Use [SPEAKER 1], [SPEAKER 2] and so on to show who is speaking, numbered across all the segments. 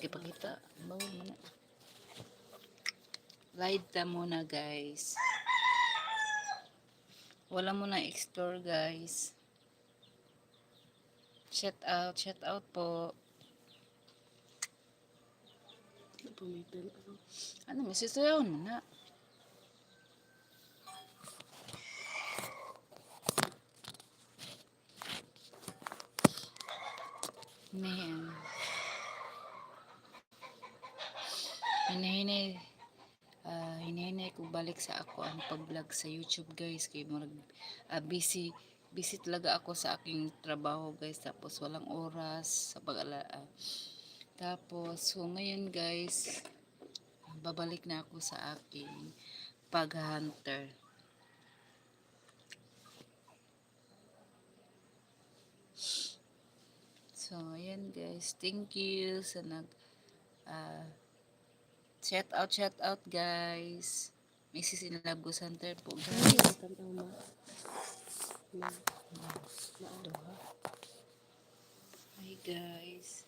[SPEAKER 1] Ipakita. Bawal mo na. Light ta muna guys. Wala mo na explore guys. Shout out po.
[SPEAKER 2] Pumitin.
[SPEAKER 1] Ano, may susayaw mo na. Hinahinay ko balik sa ako ang pag-vlog sa YouTube guys, kay busy talaga ako sa aking trabaho guys, tapos walang oras sa tapos so ngayon guys, babalik na ako sa aking pag-hunter. So ayan guys, thank you sa shout out guys. Mrs. Inlabgo Center po guys. Hi guys.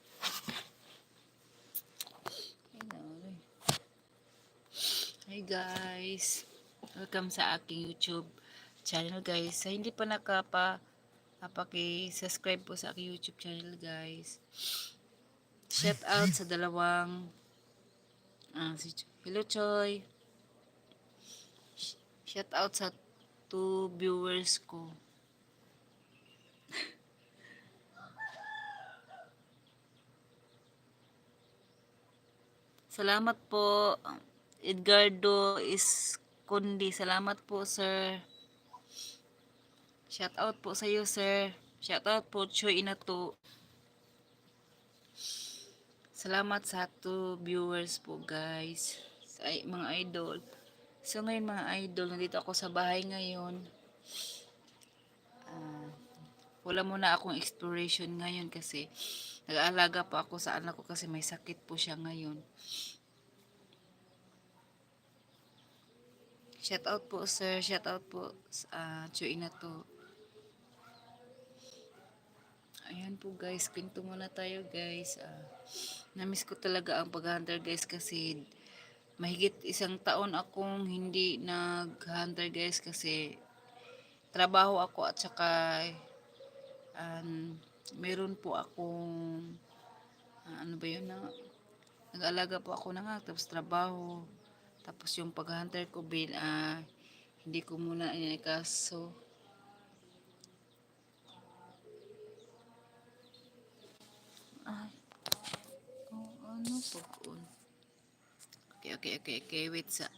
[SPEAKER 1] Hi guys. Welcome sa aking YouTube channel guys. Sa hindi pa paki-subscribe po sa aking YouTube channel guys. Shout out sa dalawang Hello Choy. Shout out sa 2 viewers ko. Salamat po Edgardo Iscondi. Salamat po sir. Shout out po sa iyo sir. Shout out po Choy Inato. Salamat sa 2 viewers po guys. Mga idol. So ngayon mga idol, nandito ako sa bahay ngayon. Wala muna akong exploration ngayon kasi nag-aalaga pa ako sa anak ko kasi may sakit po siya ngayon. Shout out po sir, shout out po Choy Inato. Ayan po guys, pinto muna tayo guys. Namiss ko talaga ang pag-hunter guys kasi mahigit 1 taon akong hindi nag-hunter guys kasi trabaho ako at saka meron po akong ano ba yun na nag-alaga po ako ng tapos trabaho, tapos yung pag-hunter ko hindi ko muna inikaso. Ano po? Okay, wait sa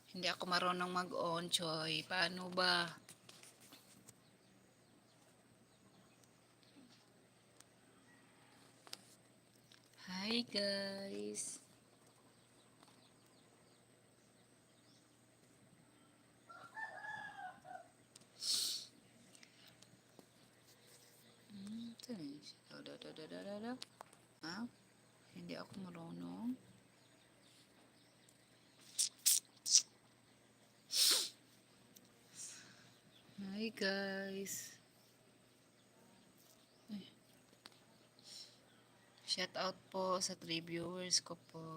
[SPEAKER 1] hindi ako marunong mag-on, Choy. Paano ba? Hi guys. Hindi ako marunong. Hi guys. Shout out po sa 3 viewers ko po.